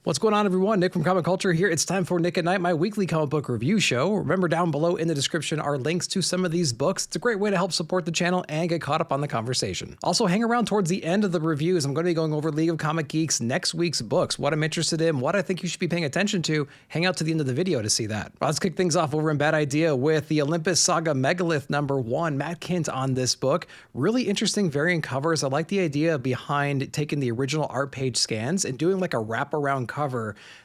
What's going on, everyone? Nick from Comic Culture here. It's time for Nick at Night, my weekly comic book review show. Remember, down below in the description are links to some of these books. It's a great way to help support the channel and get caught up on the conversation. Also, hang around towards the end of the reviews. I'm going to be going over League of Comic Geeks next week's books, what I'm interested in, what I think you should be paying attention to. Hang out to the end of the video to see that. Let's kick things off over in Bad Idea with the Olympus Saga Megalith #1. Matt Kint on this book. Really interesting variant covers. I like the idea behind taking the original art page scans and doing like a wraparound cover.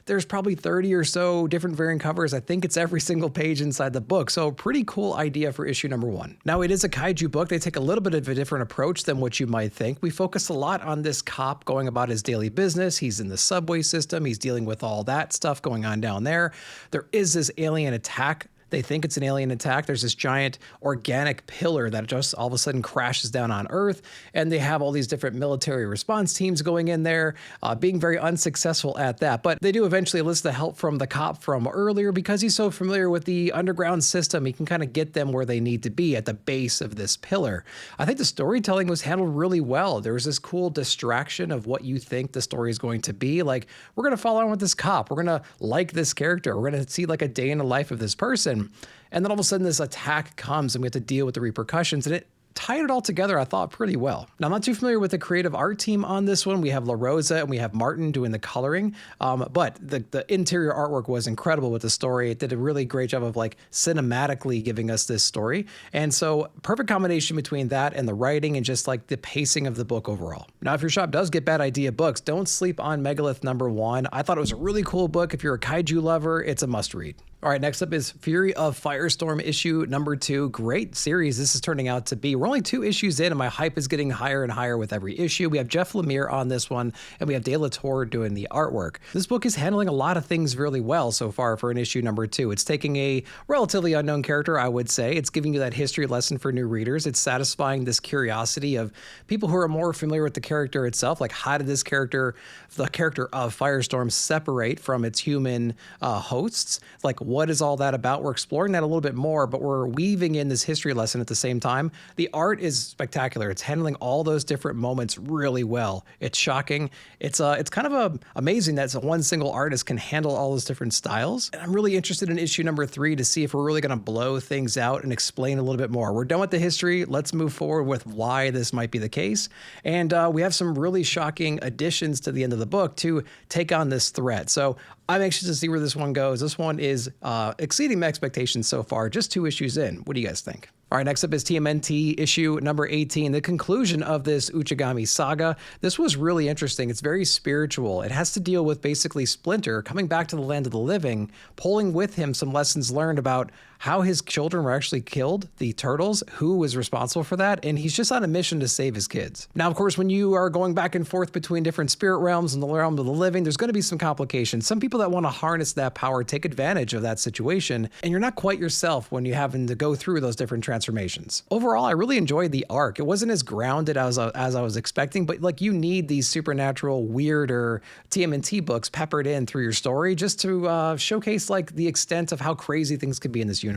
There's probably 30 or so different variant covers. I think it's every single page inside the book. So pretty cool idea for issue #1. Now it is a kaiju book. They take a little bit of a different approach than what you might think. We focus a lot on this cop going about his daily business. He's in the subway system. He's dealing with all that stuff going on down there. There is this alien attack. They think it's an alien attack. There's this giant organic pillar that just all of a sudden crashes down on Earth, and they have all these different military response teams going in there, being very unsuccessful at that. But they do eventually enlist the help from the cop from earlier because he's so familiar with the underground system. He can kind of get them where they need to be at the base of this pillar. I think the storytelling was handled really well. There was this cool distraction of what you think the story is going to be. Like, we're going to follow on with this cop. We're going to like this character. We're going to see like a day in the life of this person. And then all of a sudden this attack comes and we have to deal with the repercussions, and it tied it all together, I thought, pretty well. Now, I'm not too familiar with the creative art team on this one. We have La Rosa and we have Martin doing the coloring, but the interior artwork was incredible with the story. It did a really great job of like cinematically giving us this story. And so perfect combination between that and the writing and just like the pacing of the book overall. Now, if your shop does get Bad Idea books, don't sleep on Megalith #1. I thought it was a really cool book. If you're a kaiju lover, it's a must read. All right, next up is Fury of Firestorm issue #2. Great series this is turning out to be. We're only 2 issues in, and my hype is getting higher and higher with every issue. We have Jeff Lemire on this one, and we have De La Torre doing the artwork. This book is handling a lot of things really well so far for an issue #2. It's taking a relatively unknown character, I would say. It's giving you that history lesson for new readers. It's satisfying this curiosity of people who are more familiar with the character itself. Like, how did this character, the character of Firestorm, separate from its human hosts? Like, what is all that about? We're exploring that a little bit more, but we're weaving in this history lesson at the same time. The art is spectacular. It's handling all those different moments really well. It's shocking. It's kind of amazing that one single artist can handle all those different styles. And I'm really interested in issue #3 to see if we're really going to blow things out and explain a little bit more. We're done with the history. Let's move forward with why this might be the case. And we have some really shocking additions to the end of the book to take on this threat. So I'm anxious to see where this one goes. This one is exceeding my expectations so far, just 2 issues in. What do you guys think? All right, next up is TMNT issue #18, the conclusion of this Uchigami saga. This was really interesting. It's very spiritual. It has to deal with basically Splinter coming back to the land of the living, pulling with him some lessons learned about how his children were actually killed, the turtles, who was responsible for that, and he's just on a mission to save his kids. Now, of course, when you are going back and forth between different spirit realms and the realm of the living, there's going to be some complications. Some people that want to harness that power take advantage of that situation, and you're not quite yourself when you're having to go through those different transformations. Overall, I really enjoyed the arc. It wasn't as grounded as I was expecting, but like, you need these supernatural, weirder TMNT books peppered in through your story just to showcase like the extent of how crazy things could be in this universe.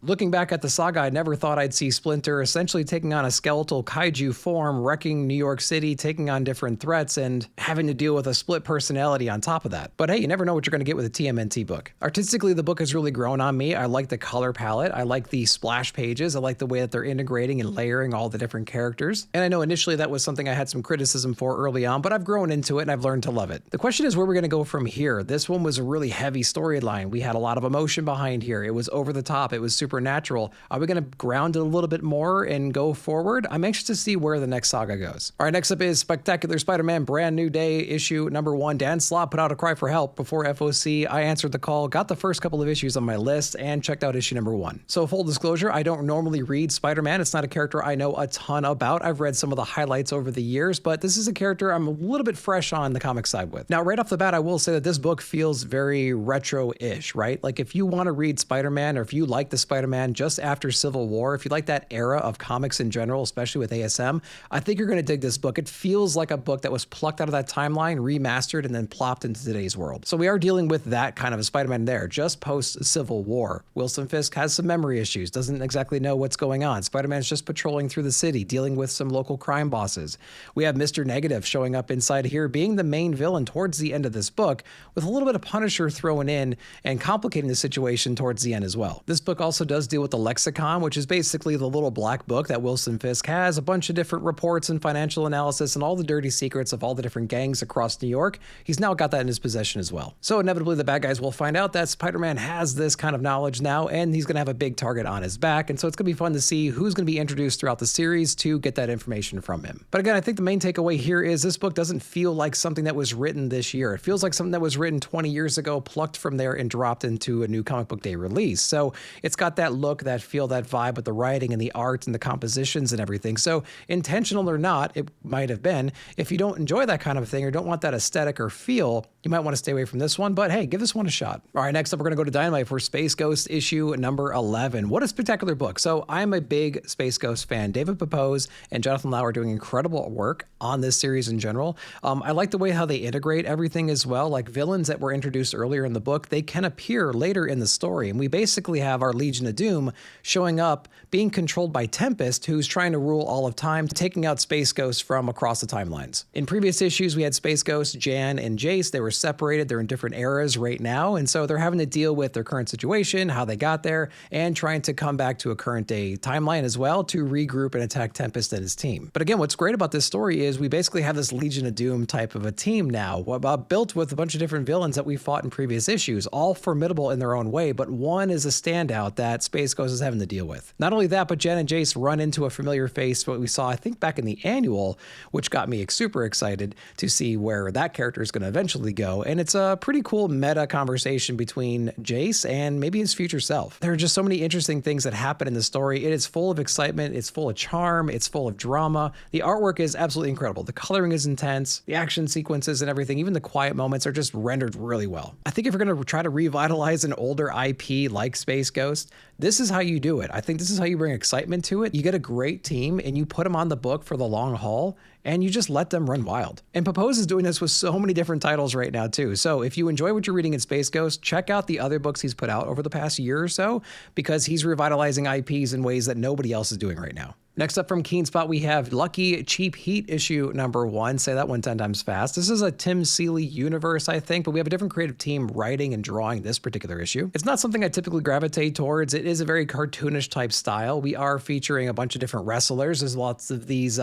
Looking back at the saga, I never thought I'd see Splinter essentially taking on a skeletal kaiju form, wrecking New York City, taking on different threats, and having to deal with a split personality on top of that. But hey, you never know what you're going to get with a TMNT book. Artistically, the book has really grown on me. I like the color palette. I like the splash pages. I like the way that they're integrating and layering all the different characters. And I know initially that was something I had some criticism for early on, but I've grown into it and I've learned to love it. The question is where we're going to go from here. This one was a really heavy storyline. We had a lot of emotion behind here. It was over the top. It was supernatural. Are we going to ground it a little bit more and go forward? I'm anxious to see where the next saga goes. All right, next up is Spectacular Spider-Man Brand New Day issue #1. Dan Slott put out a cry for help before FOC. I answered the call, got the first couple of issues on my list, and checked out issue #1. So full disclosure, I don't normally read Spider-Man. It's not a character I know a ton about. I've read some of the highlights over the years, but this is a character I'm a little bit fresh on the comic side with. Now, right off the bat, I will say that this book feels very retro-ish, right? Like, if you want to read Spider-Man, or if you like the Spider-Man just after Civil War, if you like that era of comics in general, especially with ASM, I think you're going to dig this book. It feels like a book that was plucked out of that timeline, remastered, and then plopped into today's world. So we are dealing with that kind of a Spider-Man there, just post-Civil War. Wilson Fisk has some memory issues, doesn't exactly know what's going on. Spider-Man's just patrolling through the city, dealing with some local crime bosses. We have Mr. Negative showing up inside here, being the main villain towards the end of this book, with a little bit of Punisher thrown in and complicating the situation towards the end as well. This book also does deal with the Lexicon, which is basically the little black book that Wilson Fisk has, a bunch of different reports and financial analysis and all the dirty secrets of all the different gangs across New York. He's now got that in his possession as well. So inevitably the bad guys will find out that Spider-Man has this kind of knowledge now, and he's going to have a big target on his back. And so it's going to be fun to see who's going to be introduced throughout the series to get that information from him. But again, I think the main takeaway here is this book doesn't feel like something that was written this year. It feels like something that was written 20 years ago, plucked from there and dropped into a new comic book day release. So it's got that look, that feel, that vibe with the writing and the art and the compositions and everything. So intentional or not, it might have been. If you don't enjoy that kind of thing or don't want that aesthetic or feel, you might want to stay away from this one, but hey, give this one a shot. All right, next up, we're going to go to Dynamite for Space Ghost issue number 11. What a spectacular book. So I'm a big Space Ghost fan. David Pepose and Jonathan Lau are doing incredible work on this series in general. I like the way how they integrate everything as well. Like villains that were introduced earlier in the book, they can appear later in the story. And we basically have our Legion of Doom showing up, being controlled by Tempest, who's trying to rule all of time, taking out Space Ghost from across the timelines. In previous issues, we had Space Ghost, Jan, and Jace. They were separated. They're in different eras right now. And so they're having to deal with their current situation, how they got there, and trying to come back to a current day timeline as well to regroup and attack Tempest and his team. But again, what's great about this story is we basically have this Legion of Doom type of a team now, built with a bunch of different villains that we fought in previous issues, all formidable in their own way, but one is a standout that Space Ghost is having to deal with. Not only that, but Jen and Jace run into a familiar face, what we saw, I think, back in the annual, which got me super excited to see where that character is going to eventually go. And it's a pretty cool meta conversation between Jace and maybe his future self. There are just so many interesting things that happen in the story. It is full of excitement. It's full of charm. It's full of drama. The artwork is absolutely incredible. The coloring is intense. The action sequences and everything, even the quiet moments, are just rendered really well. I think if you're going to try to revitalize an older IP like Space Ghost, this is how you do it. I think this is how you bring excitement to it. You get a great team and you put them on the book for the long haul, and you just let them run wild. And Pepose is doing this with so many different titles right now too. So if you enjoy what you're reading in Space Ghost, check out the other books he's put out over the past year or so, because he's revitalizing IPs in ways that nobody else is doing right now. Next up from Keen Spot, we have Lucky Cheap Heat issue number 1. Say that one 10 times fast. This is a Tim Seeley universe, I think, but we have a different creative team writing and drawing this particular issue. It's not something I typically gravitate towards. It is a very cartoonish type style. We are featuring a bunch of different wrestlers. There's lots of these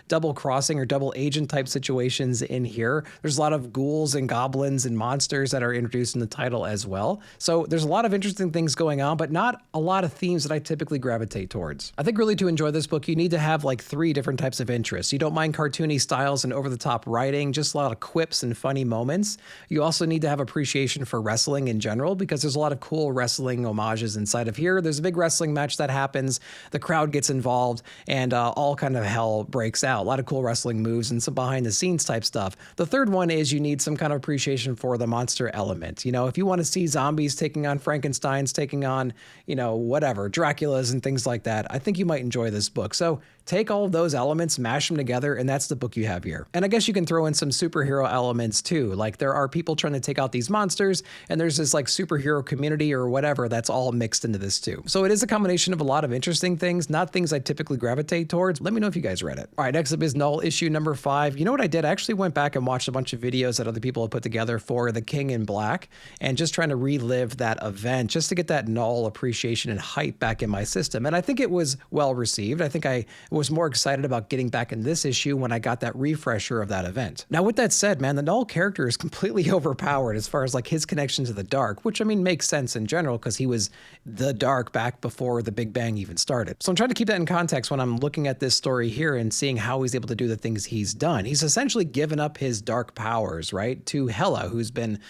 double crossing or double agent type situations in here. There's a lot of ghouls and goblins and monsters that are introduced in the title as well. So there's a lot of interesting things going on, but not a lot of themes that I typically gravitate towards. I think really to enjoy this book, you need to have like 3 different types of interests. You don't mind cartoony styles and over-the-top writing, just a lot of quips and funny moments. You also need to have appreciation for wrestling in general, because there's a lot of cool wrestling homages inside of here. There's a big wrestling match that happens, the crowd gets involved, and all kind of hell breaks out. A lot of cool wrestling moves and some behind-the-scenes type stuff. The third one is you need some kind of appreciation for the monster element. You know, if you want to see zombies taking on Frankensteins, taking on, you know, whatever, Draculas and things like that, I think you might enjoy this book. So take all of those elements, mash them together, and that's the book you have here. And I guess you can throw in some superhero elements too. Like there are people trying to take out these monsters, and there's this like superhero community or whatever that's all mixed into this too. So it is a combination of a lot of interesting things, not things I typically gravitate towards. Let me know if you guys read it. All right, next up is Knull issue number 5. You know what I did? I actually went back and watched a bunch of videos that other people have put together for The King in Black, and just trying to relive that event just to get that Knull appreciation and hype back in my system. And I think it was well received. I think I was more excited about getting back in this issue when I got that refresher of that event. Now, with that said, man, the Knull character is completely overpowered as far as like his connection to the Dark, which I mean makes sense in general because he was the Dark back before the Big Bang even started. So I'm trying to keep that in context when I'm looking at this story here and seeing how he's able to do the things he's done. He's essentially given up his dark powers, right, to Hela, who's been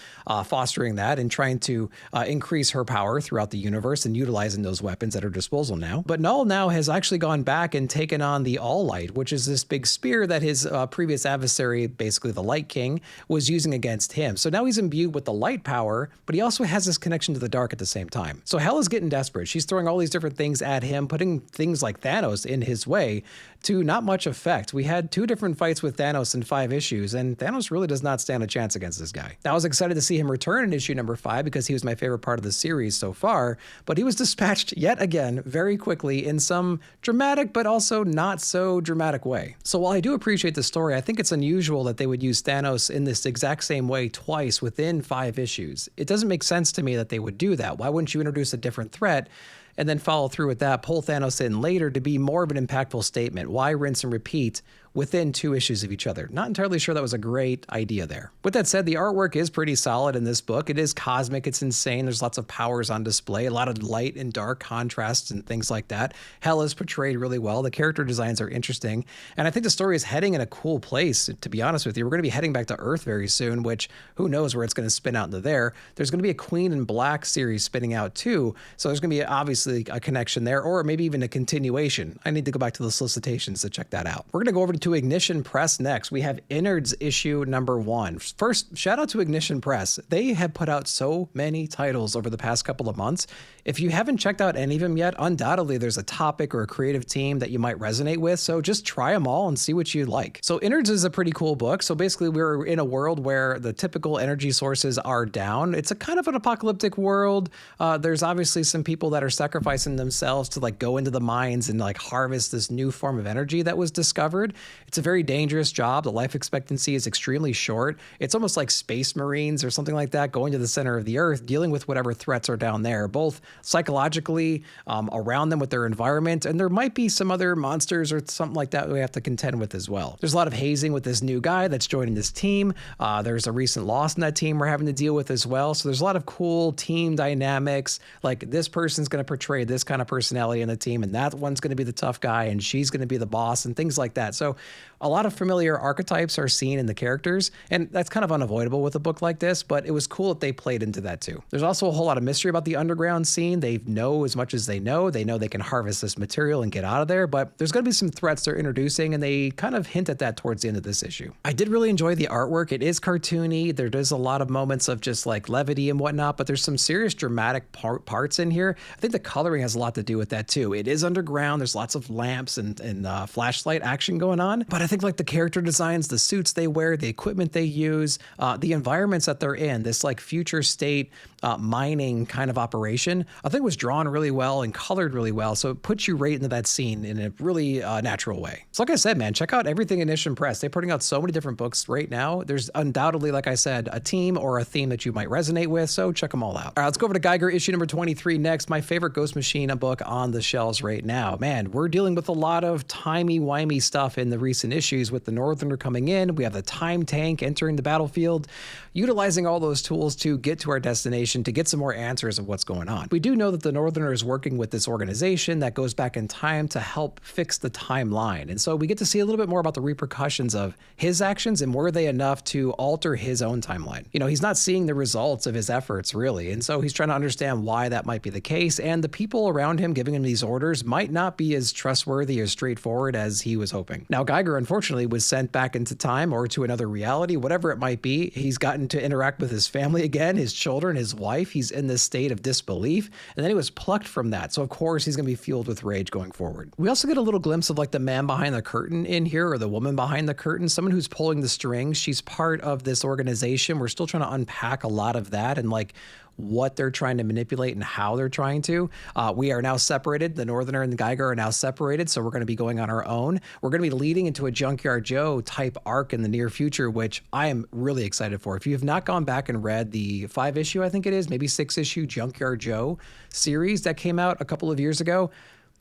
fostering that and trying to increase her power throughout the universe and utilizing those weapons at her disposal now. But Knull now has actually gone back and taken taken on the All Light, which is this big spear that his previous adversary, basically the Light King, was using against him. So now he's imbued with the light power, but he also has this connection to the dark at the same time. So Hela's getting desperate. She's throwing all these different things at him, putting things like Thanos in his way to not much effect. We had 2 different fights with Thanos in 5 issues, and Thanos really does not stand a chance against this guy. I was excited to see him return in issue number 5 because he was my favorite part of the series so far, but he was dispatched yet again very quickly in some dramatic but also not so dramatic way. So while I do appreciate the story, I think it's unusual that they would use Thanos in this exact same way twice within 5 issues. It doesn't make sense to me that they would do that. Why wouldn't you introduce a different threat and then follow through with that, pull Thanos in later to be more of an impactful statement? Why rinse and repeat within 2 issues of each other? Not entirely sure that was a great idea there. With that said, the artwork is pretty solid in this book. It is cosmic, it's insane. There's lots of powers on display, a lot of light and dark contrasts and things like that. Hela's portrayed really well. The character designs are interesting. And I think the story is heading in a cool place, to be honest with you. We're going to be heading back to Earth very soon, which who knows where it's going to spin out into there. There's going to be a Queen in Black series spinning out too. So there's going to be obviously a connection there, or maybe even a continuation. I need to go back to the solicitations to check that out. We're going to go over to Ignition Press next. We have Innards issue number 1. First, shout out to Ignition Press. They have put out so many titles over the past couple of months. If you haven't checked out any of them yet, undoubtedly there's a topic or a creative team that you might resonate with. So just try them all and see what you like. So Innards is a pretty cool book. So basically we're in a world where the typical energy sources are down. It's a kind of an apocalyptic world. There's obviously some people that are sacrificing themselves to like go into the mines and like harvest this new form of energy that was discovered. It's a very dangerous job. The life expectancy is extremely short. It's almost like Space Marines or something like that, going to the center of the earth, dealing with whatever threats are down there, both psychologically around them with their environment, and there might be some other monsters or something like that we have to contend with as well. There's a lot of hazing with this new guy that's joining this team. There's a recent loss in that team we're having to deal with as well. So there's a lot of cool team dynamics. Like this person's going to portray this kind of personality in the team, and that one's going to be the tough guy, and she's going to be the boss, and things like that. So a lot of familiar archetypes are seen in the characters, and that's kind of unavoidable with a book like this, but it was cool that they played into that too. There's also a whole lot of mystery about the underground scene. They know as much as they know. They know they can harvest this material and get out of there, but there's going to be some threats they're introducing, and they kind of hint at that towards the end of this issue. I did really enjoy the artwork. It is cartoony. There is a lot of moments of just like levity and whatnot, but there's some serious dramatic parts in here. I think the coloring has a lot to do with that too. It is underground. There's lots of lamps and flashlight action going on, but I think like the character designs, the suits they wear, the equipment they use, the environments that they're in, this like future state mining kind of operation, I think was drawn really well and colored really well. So it puts you right into that scene in a really natural way. So like I said, man, check out everything Ignition Press. They're putting out so many different books right now. There's undoubtedly, like I said, a team or a theme that you might resonate with. So check them all out. All right, let's go over to Geiger issue number 23 next. My favorite Ghost Machine book on the shelves right now. Man, we're dealing with a lot of timey-wimey stuff in the recent issues with the Northerner coming in. We have the time tank entering the battlefield, utilizing all those tools to get to our destination, to get some more answers of what's going on. We do know that the Northerner is working with this organization that goes back in time to help fix the timeline. And so we get to see a little bit more about the repercussions of his actions and were they enough to alter his own timeline. You know, he's not seeing the results of his efforts really. And so he's trying to understand why that might be the case. And the people around him giving him these orders might not be as trustworthy or straightforward as he was hoping. Now, Geiger, unfortunately, was sent back into time or to another reality, whatever it might be. He's gotten to interact with his family again, his children, his wife. He's in this state of disbelief. And then he was plucked from that. So of course he's going to be fueled with rage going forward. We also get a little glimpse of like the man behind the curtain in here, or the woman behind the curtain, someone who's pulling the strings. She's part of this organization. We're still trying to unpack a lot of that and like what they're trying to manipulate and how they're trying to. We are now separated. The Northerner and the Geiger are now separated, so we're going to be going on our own. We're going to be leading into a Junkyard Joe type arc in the near future, which I am really excited for. If you have not gone back and read the 5-issue, I think it is, maybe 6-issue Junkyard Joe series that came out a couple of years ago,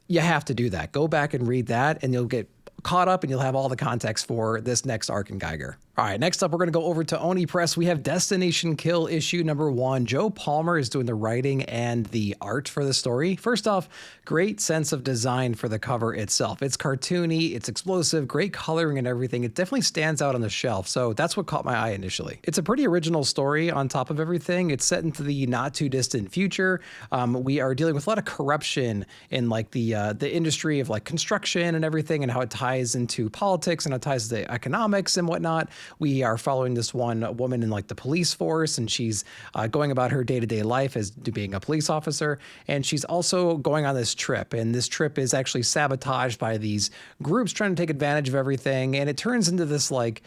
you have to do that. Go back and read that, and you'll get caught up and you'll have all the context for this next arc in Geiger. All right, next up, we're going to go over to Oni Press. We have Destination Kill issue number 1. Joe Palmer is doing the writing and the art for the story. First off, great sense of design for the cover itself. It's cartoony, it's explosive, great coloring and everything. It definitely stands out on the shelf, so that's what caught my eye initially. It's a pretty original story on top of everything. It's set into the not too distant future. We are dealing with a lot of corruption in like the industry of like construction and everything, and how it ties into politics and how it ties to economics and whatnot. We are following this one woman in like the police force, and she's going about her day-to-day life as being a police officer. And she's also going on this trip, and this trip is actually sabotaged by these groups trying to take advantage of everything. And it turns into this like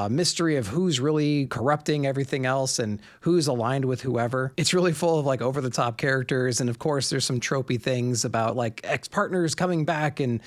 mystery of who's really corrupting everything else and who's aligned with whoever. It's really full of like over-the-top characters. And of course, there's some tropey things about like ex-partners coming back and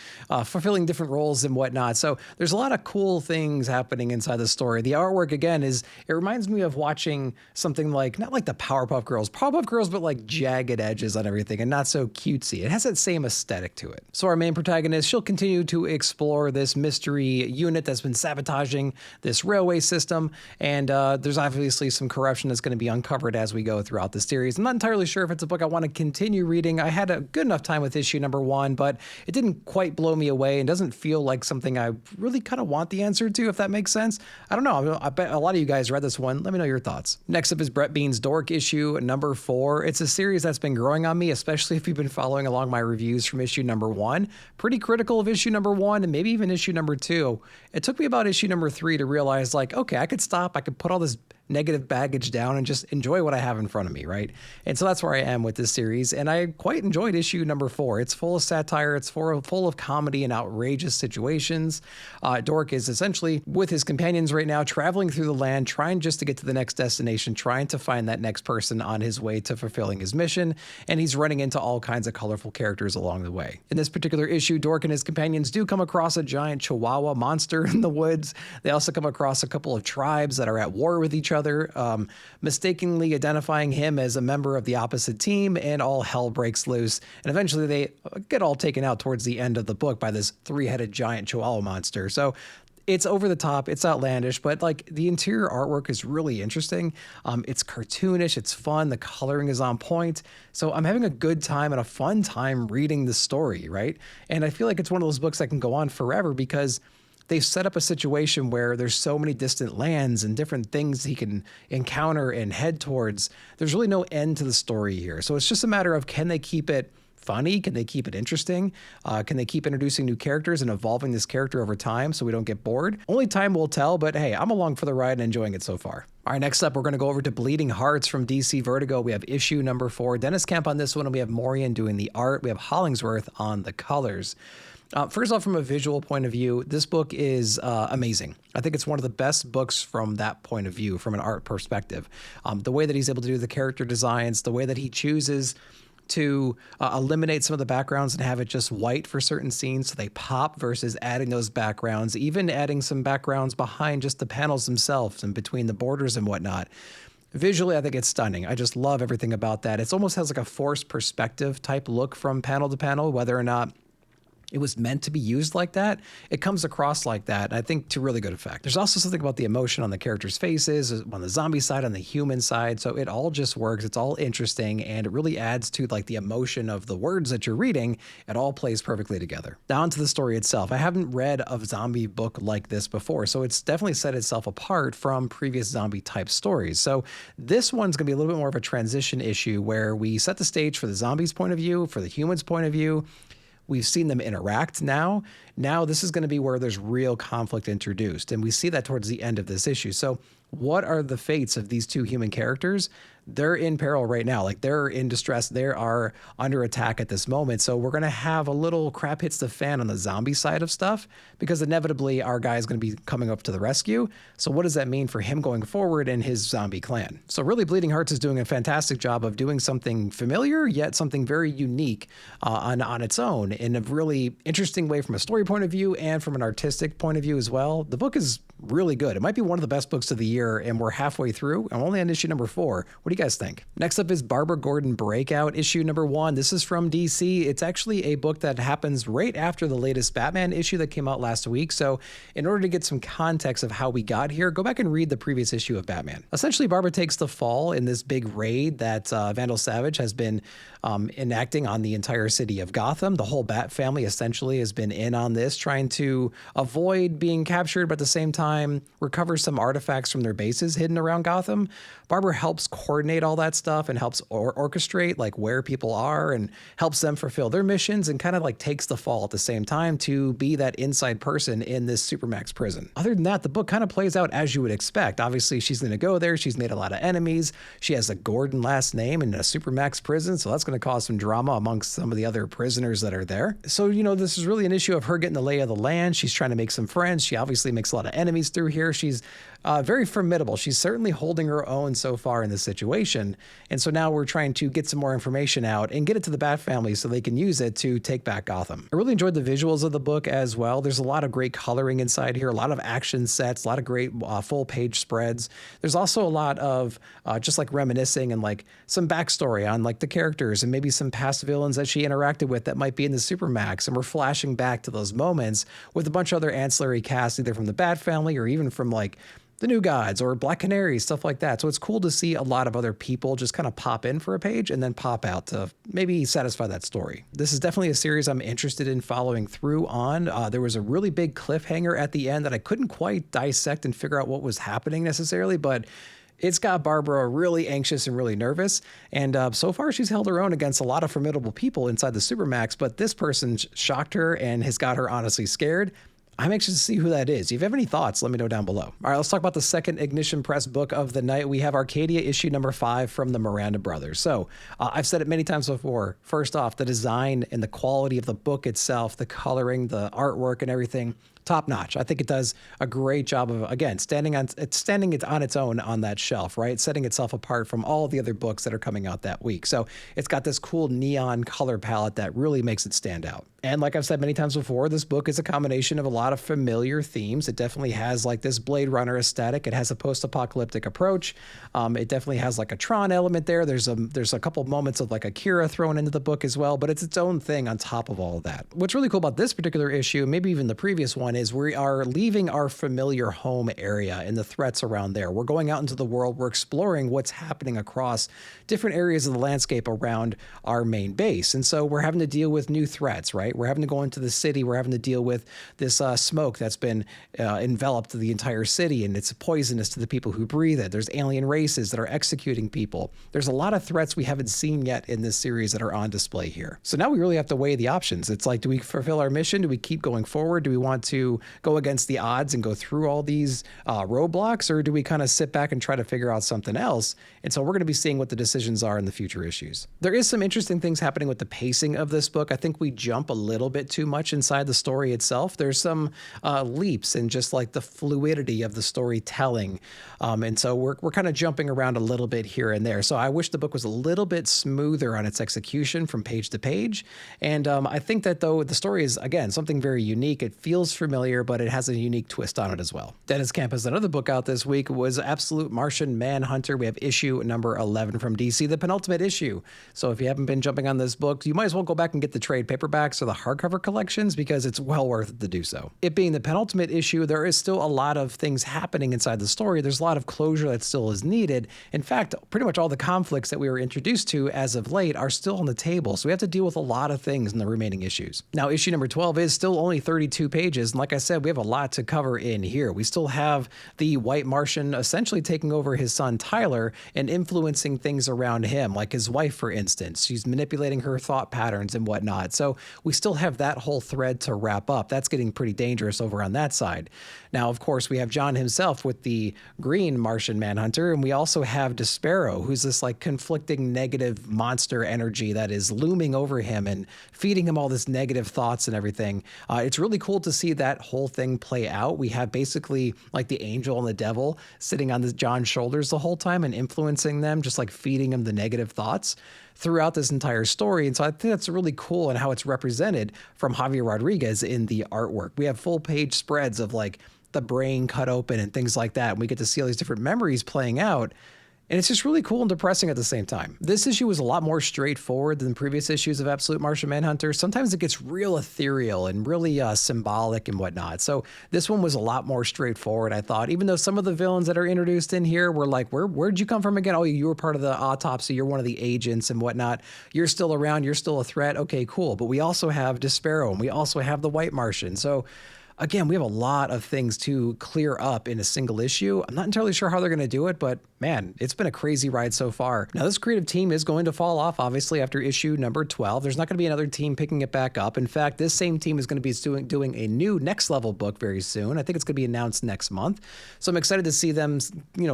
fulfilling different roles and whatnot. So there's a lot of cool things happening inside the story. The artwork, again, it reminds me of watching something like, not like the Powerpuff Girls, but like jagged edges on everything and not so cutesy. It has that same aesthetic to it. So our main protagonist, she'll continue to explore this mystery unit that's been sabotaging this railway system. And there's obviously some corruption that's going to be uncovered as we go throughout the series. I'm not entirely sure if it's a book I want to continue reading. I had a good enough time with issue number 1, but it didn't quite blow me away and doesn't feel like something I really kind of want the answer to, if that makes sense. I don't know. I bet a lot of you guys read this one. Let me know your thoughts. Next up is Brett Bean's Dork issue number 4. It's a series that's been growing on me, especially if you've been following along my reviews from issue number 1. Pretty critical of issue number 1 and maybe even issue number 2. It took me about issue number 3 to realize like, okay, I could stop. I could put all this negative baggage down and just enjoy what I have in front of me, right? And so that's where I am with this series, and I quite enjoyed issue number 4. It's full of satire, it's full of comedy and outrageous situations. Dork is essentially with his companions right now, traveling through the land, trying just to get to the next destination, trying to find that next person on his way to fulfilling his mission, and he's running into all kinds of colorful characters along the way. In this particular issue, Dork and his companions do come across a giant chihuahua monster in the woods. They also come across a couple of tribes that are at war with each other, mistakenly identifying him as a member of the opposite team, and all hell breaks loose. And eventually they get all taken out towards the end of the book by this 3-headed giant chihuahua monster. So it's over the top, it's outlandish, but like the interior artwork is really interesting. It's cartoonish, it's fun, the coloring is on point. So I'm having a good time and a fun time reading the story, right? And I feel like it's one of those books that can go on forever because they've set up a situation where there's so many distant lands and different things he can encounter and head towards. There's really no end to the story here. So it's just a matter of, can they keep it funny? Can they keep it interesting? Can they keep introducing new characters and evolving this character over time so we don't get bored? Only time will tell, but hey, I'm along for the ride and enjoying it so far. All right, next up, we're going to go over to Bleeding Hearts from DC Vertigo. We have issue number 4. Dennis Kemp on this one, and we have Morian doing the art. We have Hollingsworth on the colors. First off, from a visual point of view, this book is amazing. I think it's one of the best books from that point of view, from an art perspective. The way that he's able to do the character designs, the way that he chooses to eliminate some of the backgrounds and have it just white for certain scenes so they pop, versus adding those backgrounds, even adding some backgrounds behind just the panels themselves and between the borders and whatnot. Visually, I think it's stunning. I just love everything about that. It almost has like a forced perspective type look from panel to panel, whether or not it was meant to be used like that. It comes across like that, I think, to really good effect. There's also something about the emotion on the characters' faces, on the zombie side, on the human side. So it all just works. It's all interesting, and it really adds to like the emotion of the words that you're reading. It all plays perfectly together. Down to the story itself. I haven't read a zombie book like this before, so it's definitely set itself apart from previous zombie type stories. So this one's gonna be a little bit more of a transition issue where we set the stage for the zombies' point of view, for the humans' point of view. We've seen them interact now. Now this is going to be where there's real conflict introduced, and we see that towards the end of this issue. So what are the fates of these two human characters? They're in peril right now. Like, they're in distress. They are under attack at this moment. So we're going to have a little crap hits the fan on the zombie side of stuff, because inevitably our guy is going to be coming up to the rescue. So what does that mean for him going forward in his zombie clan? So really, Bleeding Hearts is doing a fantastic job of doing something familiar, yet something very unique on its own, in a really interesting way from a story point of view and from an artistic point of view as well. The book is really good. It might be one of the best books of the year here, and we're halfway through. I'm only on issue number 4. What do you guys think? Next up is Barbara Gordon Breakout, issue number 1. This is from DC. It's actually a book that happens right after the latest Batman issue that came out last week. So in order to get some context of how we got here, go back and read the previous issue of Batman. Essentially, Barbara takes the fall in this big raid that Vandal Savage has been enacting on the entire city of Gotham. The whole Bat family essentially has been in on this, trying to avoid being captured, but at the same time recover some artifacts from their bases hidden around Gotham. Barbara helps coordinate all that stuff and helps orchestrate like where people are and helps them fulfill their missions, and kind of like takes the fall at the same time to be that inside person in this Supermax prison. Other than that, the book kind of plays out as you would expect. Obviously, she's going to go there. She's made a lot of enemies. She has a Gordon last name in a Supermax prison, so that's going to cause some drama amongst some of the other prisoners that are there. So, you know, this is really an issue of her getting the lay of the land. She's trying to make some friends. She obviously makes a lot of enemies through here. She's very formidable. She's certainly holding her own so far in this situation. And so now we're trying to get some more information out and get it to the Bat family so they can use it to take back Gotham. I really enjoyed the visuals of the book as well. There's a lot of great coloring inside here, a lot of action sets, a lot of great full page spreads. There's also a lot of just like reminiscing and like some backstory on like the characters and maybe some past villains that she interacted with that might be in the Supermax. And we're flashing back to those moments with a bunch of other ancillary casts, either from the Bat family or even from like the New Gods or Black Canary, stuff like that. So it's cool to see a lot of other people just kind of pop in for a page and then pop out to maybe satisfy that story. This is definitely a series I'm interested in following through on. There was a really big cliffhanger at the end that I couldn't quite dissect and figure out what was happening necessarily, but it's got Barbara really anxious and really nervous. And so far, she's held her own against a lot of formidable people inside the Supermax, but this person shocked her and has got her honestly scared. I'm anxious to see who that is. If you have any thoughts, let me know down below. All right, let's talk about the second Ignition Press book of the night. We have Arcadia issue number 5 from the Miranda brothers. So I've said it many times before. First off, the design and the quality of the book itself, the coloring, the artwork and everything, top notch. I think it does a great job of, again, standing on its own on that shelf, right? Setting itself apart from all the other books that are coming out that week. So it's got this cool neon color palette that really makes it stand out. And like I've said many times before, this book is a combination of a lot of familiar themes. It definitely has like this Blade Runner aesthetic. It has a post-apocalyptic approach. It definitely has like a Tron element there. There's a couple moments of like Akira thrown into the book as well, but it's its own thing on top of all of that. What's really cool about this particular issue, maybe even the previous one, is we are leaving our familiar home area and the threats around there. We're going out into the world. We're exploring what's happening across different areas of the landscape around our main base. And so we're having to deal with new threats, right? We're having to go into the city. We're having to deal with this smoke that's been enveloped the entire city, and it's poisonous to the people who breathe it. There's alien races that are executing people. There's a lot of threats we haven't seen yet in this series that are on display here. So now we really have to weigh the options. It's like, do we fulfill our mission? Do we keep going forward? Do we want to go against the odds and go through all these roadblocks, or do we kind of sit back and try to figure out something else? And so we're going to be seeing what the decisions are in the future issues. There is some interesting things happening with the pacing of this book. I think we jump a little bit too much inside the story itself. There's some leaps in just like the fluidity of the storytelling. And so we're kind of jumping around a little bit here and there. So I wish the book was a little bit smoother on its execution from page to page. And I think that though the story is, again, something very unique. It feels familiar, but it has a unique twist on it as well. Dennis Camp has another book out this week, was Absolute Martian Manhunter. We have issue number 11 from DC, the penultimate issue. So if you haven't been jumping on this book, you might as well go back and get the trade paperbacks or the hardcover collections, because it's well worth it to do so. It being the penultimate issue, there is still a lot of things happening inside the story. There's a lot of closure that still is needed. In fact, pretty much all the conflicts that we were introduced to as of late are still on the table. So we have to deal with a lot of things in the remaining issues. Now, issue number 12 is still only 32 pages. And like I said, we have a lot to cover in here. We still have the White Martian essentially taking over his son Tyler and influencing things around him, like his wife, for instance. She's manipulating her thought patterns and whatnot. So we still have that whole thread to wrap up. That's getting pretty dangerous over on that side. Now, of course, we have John himself with the green Martian Manhunter, and we also have Despero, who's this like conflicting negative monster energy that is looming over him and feeding him all this negative thoughts and everything. It's really cool to see that whole thing play out. We have basically like the angel and the devil sitting on John's shoulders the whole time and influencing them, just like feeding him the negative thoughts throughout this entire story. And so I think that's really cool, and how it's represented from Javier Rodriguez in the artwork. We have full page spreads of like the brain cut open and things like that. And we get to see all these different memories playing out. And it's just really cool and depressing at the same time. This issue was a lot more straightforward than previous issues of Absolute Martian Manhunter. Sometimes it gets real ethereal and really symbolic and whatnot. So this one was a lot more straightforward, I thought, even though some of the villains that are introduced in here were like, where'd you come from again? Oh, you were part of the autopsy. You're one of the agents and whatnot. You're still around. You're still a threat. Okay, cool. But we also have Despero and we also have the White Martian. So again, we have a lot of things to clear up in a single issue. I'm not entirely sure how they're going to do it, but man, it's been a crazy ride so far. Now, this creative team is going to fall off, obviously, after issue number 12. There's not going to be another team picking it back up. In fact, this same team is going to be doing a new next level book very soon. I think it's going to be announced next month. So I'm excited to see them,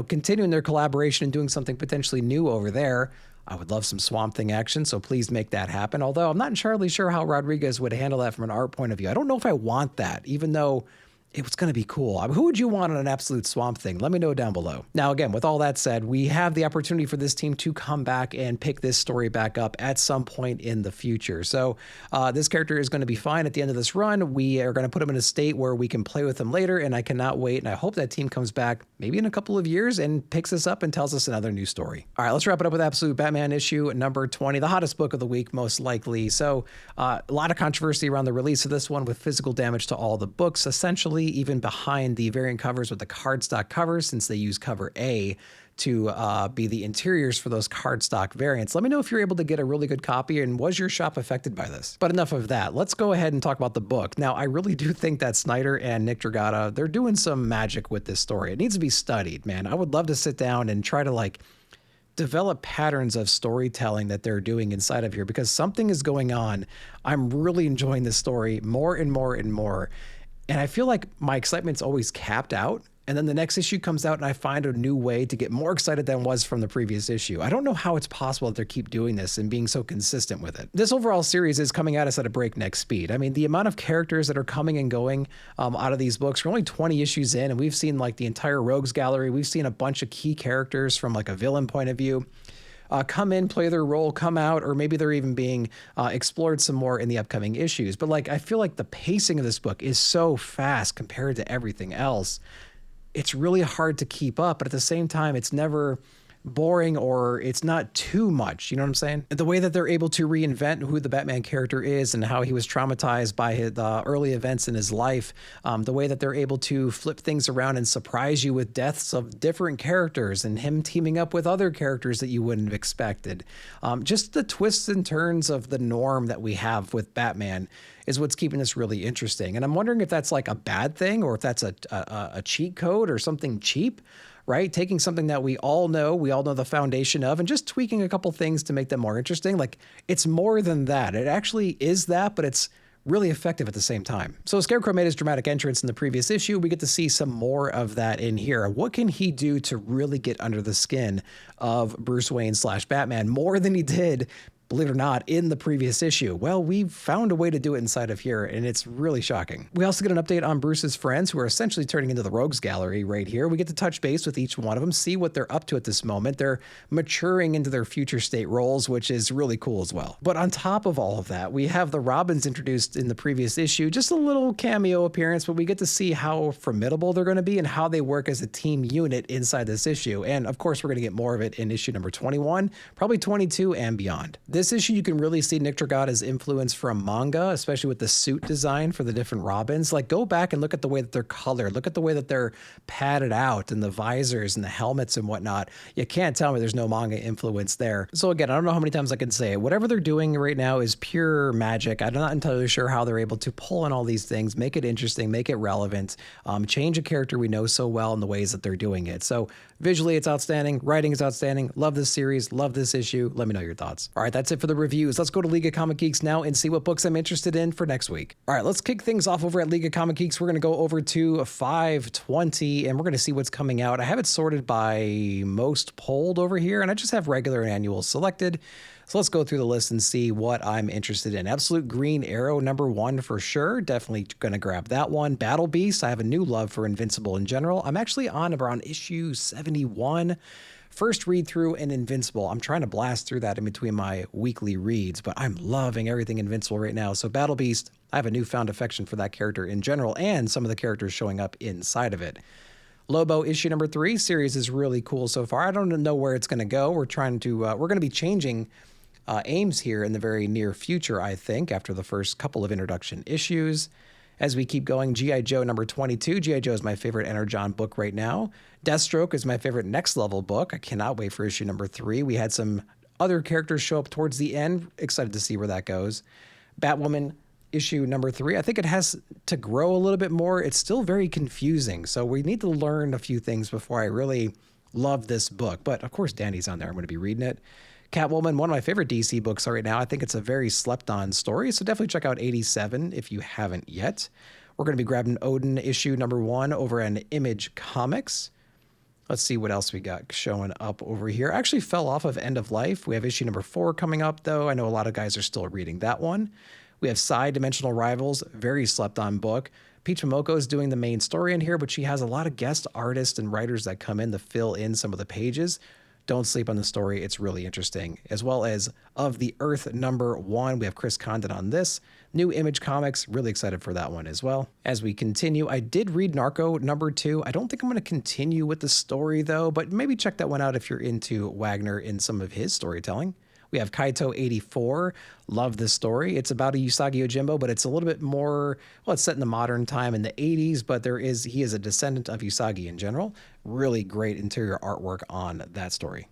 continuing their collaboration and doing something potentially new over there. I would love some Swamp Thing action, so please make that happen. Although I'm not entirely sure how Rodriguez would handle that from an art point of view. I don't know if I want that, even though it was going to be cool. I mean, who would you want on an absolute Swamp Thing? Let me know down below. Now, again, with all that said, we have the opportunity for this team to come back and pick this story back up at some point in the future. So this character is going to be fine at the end of this run. We are going to put him in a state where we can play with him later, and I cannot wait. And I hope that team comes back maybe in a couple of years and picks us up and tells us another new story. All right, let's wrap it up with Absolute Batman issue number 20, the hottest book of the week, most likely. So a lot of controversy around the release of this one with physical damage to all the books, essentially even behind the variant covers with the cardstock covers, since they use cover A to be the interiors for those cardstock variants. Let me know if you're able to get a really good copy and was your shop affected by this. But enough of that. Let's go ahead and talk about the book. Now, I really do think that Snyder and Nick Dragotta, they're doing some magic with this story. It needs to be studied, man. I would love to sit down and try to develop patterns of storytelling that they're doing inside of here, because something is going on. I'm really enjoying this story more and more and more. And I feel like my excitement's always capped out. And then the next issue comes out and I find a new way to get more excited than was from the previous issue. I don't know how it's possible that they keep doing this and being so consistent with it. This overall series is coming at us at a breakneck speed. I mean, the amount of characters that are coming and going out of these books, we're only 20 issues in, and we've seen the entire Rogues Gallery. We've seen a bunch of key characters from a villain point of view come in, play their role, come out, or maybe they're even being explored some more in the upcoming issues. But I feel like the pacing of this book is so fast compared to everything else. It's really hard to keep up, but at the same time, it's never boring or it's not too much. You know what I'm saying? The way that they're able to reinvent who the Batman character is and how he was traumatized by the early events in his life, the way that they're able to flip things around and surprise you with deaths of different characters and him teaming up with other characters that you wouldn't have expected. Just the twists and turns of the norm that we have with Batman is what's keeping this really interesting. And I'm wondering if that's a bad thing or if that's a cheat code or something cheap, right? Taking something that we all know the foundation of, and just tweaking a couple things to make them more interesting. It's more than that. It actually is that, but it's really effective at the same time. So Scarecrow made his dramatic entrance in the previous issue. We get to see some more of that in here. What can he do to really get under the skin of Bruce Wayne / Batman more than he did, believe it or not, in the previous issue? Well, we found a way to do it inside of here, and it's really shocking. We also get an update on Bruce's friends, who are essentially turning into the Rogues Gallery right here. We get to touch base with each one of them, see what they're up to at this moment. They're maturing into their future state roles, which is really cool as well. But on top of all of that, we have the Robins introduced in the previous issue, just a little cameo appearance, but we get to see how formidable they're going to be and how they work as a team unit inside this issue. And of course, we're going to get more of it in issue number 21, probably 22 and beyond. This issue, you can really see Nick Dragotta's influence from manga, especially with the suit design for the different Robins. Go back and look at the way that they're colored. Look at the way that they're padded out and the visors and the helmets and whatnot. You can't tell me there's no manga influence there. So again, I don't know how many times I can say it. Whatever they're doing right now is pure magic. I'm not entirely sure how they're able to pull in all these things, make it interesting, make it relevant, change a character we know so well in the ways that they're doing it. So visually, it's outstanding. Writing is outstanding. Love this series. Love this issue. Let me know your thoughts. All right, that's it for the reviews. Let's go to League of Comic Geeks now and see what books I'm interested in for next week. All right, let's kick things off over at League of Comic Geeks. We're going to go over to 520, and we're going to see what's coming out. I have it sorted by most pulled over here, and I just have regular and annual selected. So let's go through the list and see what I'm interested in. Absolute Green Arrow #1 for sure. Definitely going to grab that one. Battle Beast. I have a new love for Invincible in general. I'm actually on around issue 71 First read through in Invincible. I'm trying to blast through that in between my weekly reads, but I'm loving everything Invincible right now. So Battle Beast, I have a newfound affection for that character in general and some of the characters showing up inside of it. Lobo issue number 3 series is really cool so far. I don't know where it's going to go. We're going to be changing aims here in the very near future, I think, after the first couple of introduction issues. As we keep going, G.I. Joe number 22. G.I. Joe is my favorite Energon book right now. Deathstroke is my favorite next level book. I cannot wait for issue number 3. We had some other characters show up towards the end. Excited to see where that goes. Batwoman issue number 3. I think it has to grow a little bit more. It's still very confusing. So we need to learn a few things before I really love this book. But of course, Danny's on there. I'm going to be reading it. Catwoman, one of my favorite DC books right now. I think it's a very slept-on story, so definitely check out 87 if you haven't yet. We're going to be grabbing Odin issue number 1 over on Image Comics. Let's see what else we got showing up over here. I actually fell off of End of Life. We have issue number 4 coming up, though. I know a lot of guys are still reading that one. We have Dimensional Rivals, very slept-on book. Peach Momoko is doing the main story in here, but she has a lot of guest artists and writers that come in to fill in some of the pages. Don't sleep on the story. It's really interesting. As well as Of the Earth number 1. We have Chris Condon on this. New Image Comics. Really excited for that one as well. As we continue, I did read Narco number 2. I don't think I'm going to continue with the story though, but maybe check that one out if you're into Wagner in some of his storytelling. We have Kaito 84. Love this story. It's about a Usagi Yojimbo, but it's a little bit more, well, it's set in the modern time in the 80s, but he is a descendant of Usagi in general. Really great interior artwork on that story.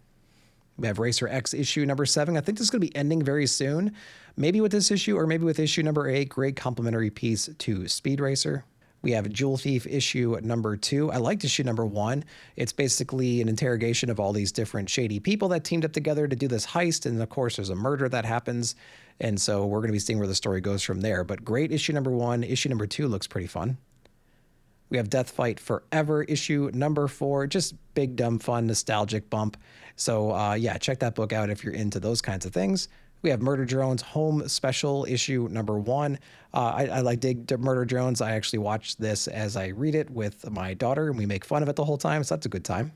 We have Racer X issue number 7. I think this is going to be ending very soon. Maybe with this issue or maybe with issue number 8. Great complimentary piece to Speed Racer. We have Jewel Thief issue number 2. I liked issue number 1. It's basically an interrogation of all these different shady people that teamed up together to do this heist. And of course, there's a murder that happens. And so we're going to be seeing where the story goes from there. But great issue number 1. Issue number 2 looks pretty fun. We have Death Fight Forever issue number 4. Just big, dumb, fun, nostalgic bump. So yeah, check that book out if you're into those kinds of things. We have Murder Drones Home Special issue number 1. I dig Murder Drones. I actually watch this as I read it with my daughter, and we make fun of it the whole time, so that's a good time.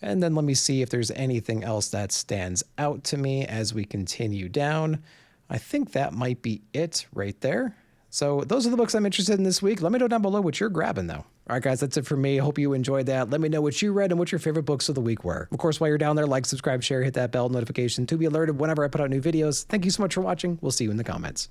And then let me see if there's anything else that stands out to me as we continue down. I think that might be it right there. So those are the books I'm interested in this week. Let me know down below what you're grabbing, though. All right, guys, that's it for me. Hope you enjoyed that. Let me know what you read and what your favorite books of the week were. Of course, while you're down there, like, subscribe, share, hit that bell notification to be alerted whenever I put out new videos. Thank you so much for watching. We'll see you in the comments.